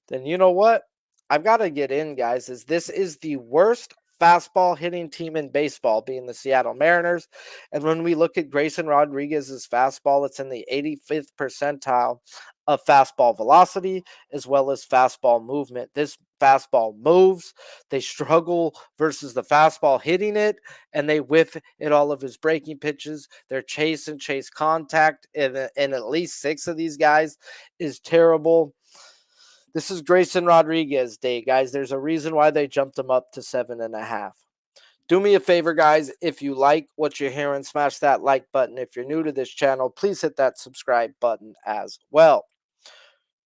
then you know what? I've got to get in, guys, as this is the worst fastball hitting team in baseball, being the Seattle Mariners. And when we look at Grayson Rodriguez's fastball, it's in the 85th percentile of fastball velocity as well as fastball movement. This fastball moves. They struggle versus the fastball hitting it, and they whiff at all of his breaking pitches. Their chase contact in at least 6 of these guys is terrible. This is Grayson Rodriguez day, guys. There's a reason why they jumped him up to 7.5. Do me a favor, guys. If you like what you're hearing, smash that like button. If you're new to this channel, please hit that subscribe button as well.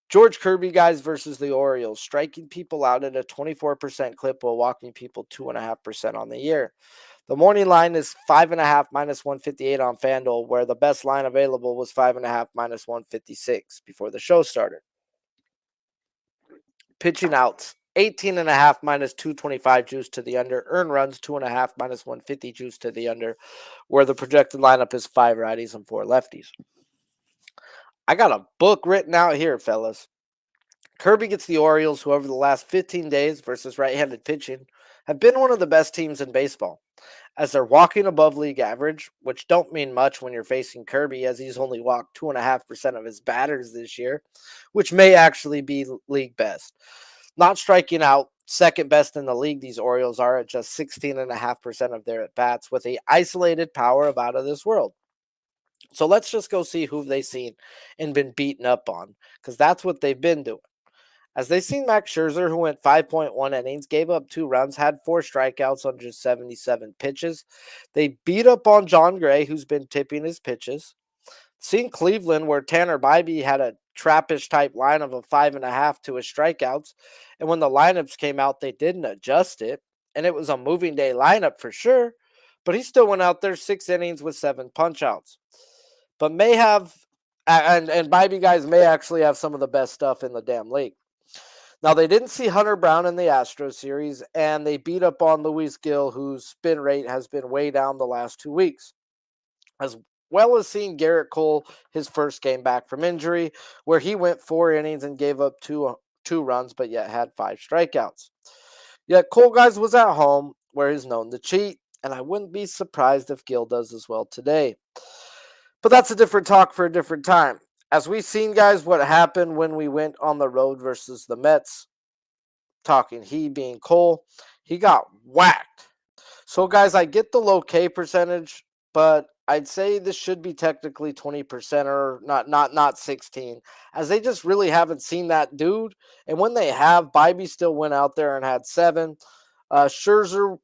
George Kirby, guys, versus the Orioles, striking people out at a 24% clip while walking people 2.5% on the year. The morning line is 5.5 minus 158 on FanDuel, where the best line available was 5.5 minus 156 before the show started. Pitching outs, 18.5 minus 225 juice to the under. Earned runs, 2.5 minus 150 juice to the under, where the projected lineup is 5 righties and 4 lefties. I got a book written out here, fellas. Kirby gets the Orioles, who over the last 15 days versus right-handed pitching have been one of the best teams in baseball, as they're walking above league average, which don't mean much when you're facing Kirby, as he's only walked 2.5% of his batters this year, which may actually be league best. Not striking out, second best in the league, these Orioles are at just 16.5% of their at-bats, with a isolated power of out of this world. So let's just go see who they've seen and been beaten up on, because that's what they've been doing. As they seen Max Scherzer, who went 5.1 innings, gave up 2 runs, had 4 strikeouts on just 77 pitches. They beat up on John Gray, who's been tipping his pitches. Seen Cleveland, where Tanner Bybee had a trappish type line of a 5.5 to his strikeouts. And when the lineups came out, they didn't adjust it. And it was a moving day lineup for sure. But he still went out there 6 innings with 7 punch-outs. But may have, and Bybee guys may actually have some of the best stuff in the damn league. Now, they didn't see Hunter Brown in the Astros series, and they beat up on Luis Gil, whose spin rate has been way down the last 2 weeks, as well as seeing Garrett Cole, his first game back from injury, where he went 4 innings and gave up two runs, but yet had 5 strikeouts. Yet Cole, guys, was at home, where he's known to cheat, and I wouldn't be surprised if Gil does as well today. But that's a different talk for a different time. As we've seen, guys, what happened when we went on the road versus the Mets, talking he being Cole, he got whacked. So, guys, I get the low K percentage, but I'd say this should be technically 20% or not 16, as they just really haven't seen that dude. And when they have, Bybee still went out there and had 7. Scherzer,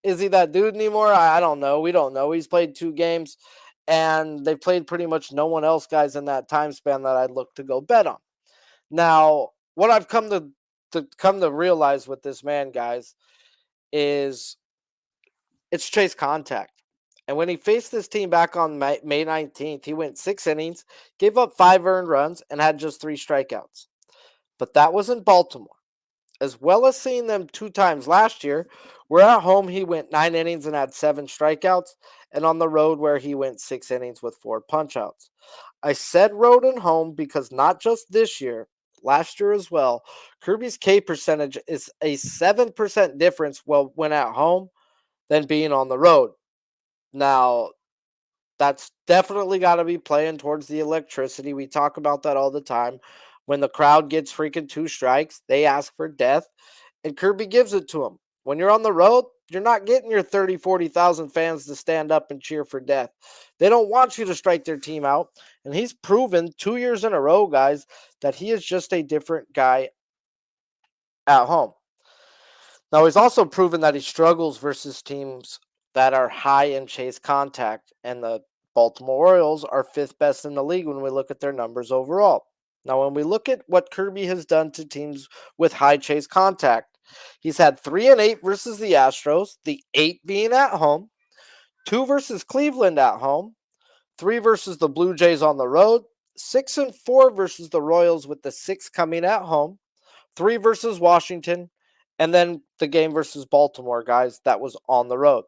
is he that dude anymore? I don't know. We don't know. He's played 2 games. And they've played pretty much no one else, guys, in that time span that I'd look to go bet on. Now, what I've come to realize with this man, guys, is it's chase contact. And when he faced this team back on May 19th, he went 6 innings, gave up 5 earned runs, and had just 3 strikeouts. But that was in Baltimore. As well as seeing them 2 times last year, where at home he went 9 innings and had 7 strikeouts, and on the road where he went 6 innings with 4 punch-outs. I said road and home because not just this year, last year as well, Kirby's K percentage is a 7% difference when at home than being on the road. Now, that's definitely got to be playing towards the electricity. We talk about that all the time. When the crowd gets freaking 2 strikes, they ask for death, and Kirby gives it to them. When you're on the road, you're not getting your 30, 40,000 fans to stand up and cheer for death. They don't want you to strike their team out, and he's proven 2 years in a row, guys, that he is just a different guy at home. Now, he's also proven that he struggles versus teams that are high in chase contact, and the Baltimore Orioles are 5th best in the league when we look at their numbers overall. Now, when we look at what Kirby has done to teams with high chase contact, he's had 3-8 versus the Astros, the 8 being at home, 2 versus Cleveland at home, 3 versus the Blue Jays on the road, 6-4 versus the Royals with the 6 coming at home, 3 versus Washington, and then the game versus Baltimore, guys, that was on the road.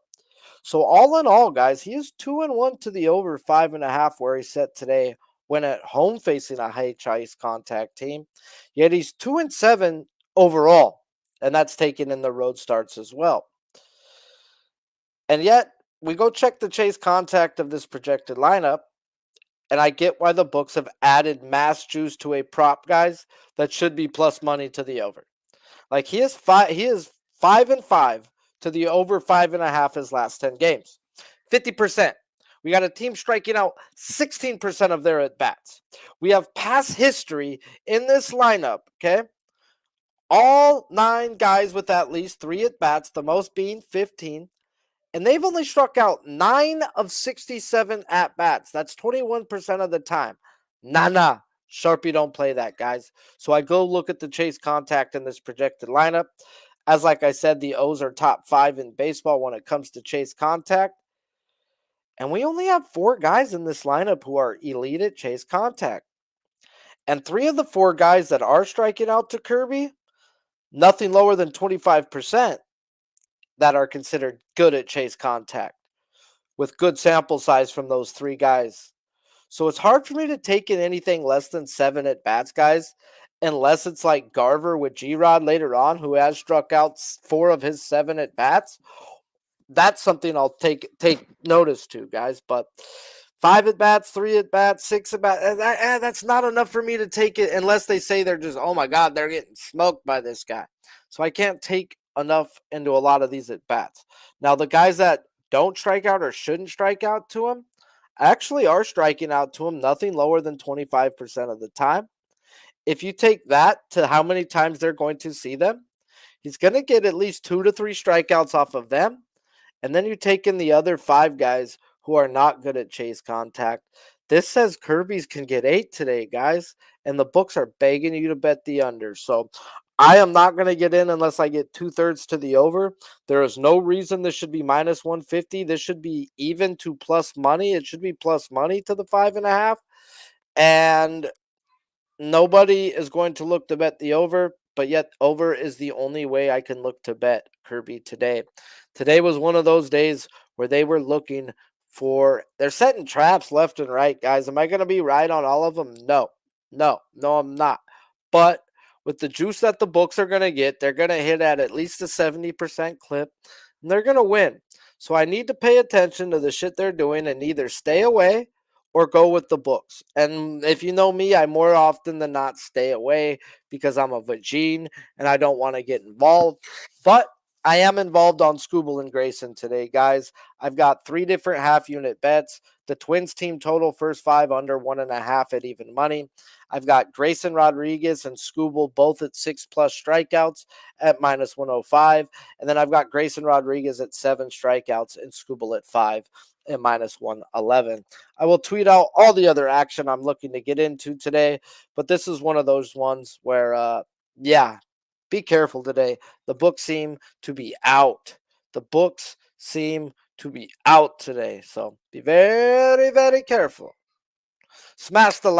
So all in all, guys, he is 2-1 to the over 5.5 where he's set today when at home facing a high chase contact team. Yet he's 2-7 overall, and that's taken in the road starts as well. And yet, we go check the chase contact of this projected lineup, and I get why the books have added mass juice to a prop, guys, that should be plus money to the over. Like he is 5-5 to the over 5.5 his last 10 games. 50%. We got a team striking out 16% of their at-bats. We have past history in this lineup, okay? All 9 guys with at least 3 at-bats, the most being 15. And they've only struck out 9 of 67 at-bats. That's 21% of the time. Nah. Sharpie don't play that, guys. So I go look at the chase contact in this projected lineup. As like I said, the O's are top 5 in baseball when it comes to chase contact. And we only have 4 guys in this lineup who are elite at chase contact. And 3 of the 4 guys that are striking out to Kirby, nothing lower than 25% that are considered good at chase contact with good sample size from those 3 guys. So it's hard for me to take in anything less than 7 at bats, guys, unless it's like Garver with G-Rod later on, who has struck out 4 of his 7 at bats. That's something I'll take notice to, guys. But 5 at bats, 3 at bats, 6 at bats, that's not enough for me to take it unless they say they're just, oh my God, they're getting smoked by this guy. So I can't take enough into a lot of these at bats. Now, the guys that don't strike out or shouldn't strike out to him actually are striking out to him nothing lower than 25% of the time. If you take that to how many times they're going to see them, he's going to get at least 2 to 3 strikeouts off of them. And then you take in the other 5 guys who are not good at chase contact. This says Kirby's can get 8 today, guys, and the books are begging you to bet the under. So I am not going to get in unless I get 2/3 to the over. There is no reason this should be minus 150. This should be even to plus money. It should be plus money to the 5.5. And nobody is going to look to bet the over, but yet over is the only way I can look to bet Kirby today. Today was one of those days where they were looking they're setting traps left and right, guys. Am I going to be right on all of them? No, I'm not. But with the juice that the books are going to get, they're going to hit at least a 70% clip, and they're going to win. So I need to pay attention to the shit they're doing and either stay away or go with the books. And if you know me, I more often than not stay away because I'm a vagine and I don't want to get involved. But I am involved on Scooble and Grayson today, guys. I've got 3 different half-unit bets. The Twins team total first 5 under 1.5 at even money. I've got Grayson Rodriguez and Scooble both at 6+ strikeouts at minus 105. And then I've got Grayson Rodriguez at 7 strikeouts and Scooble at 5 at minus 111. I will tweet out all the other action I'm looking to get into today, but this is one of those ones where, be careful today. The books seem to be out. The books seem to be out today. So be very, very careful. Smash the like.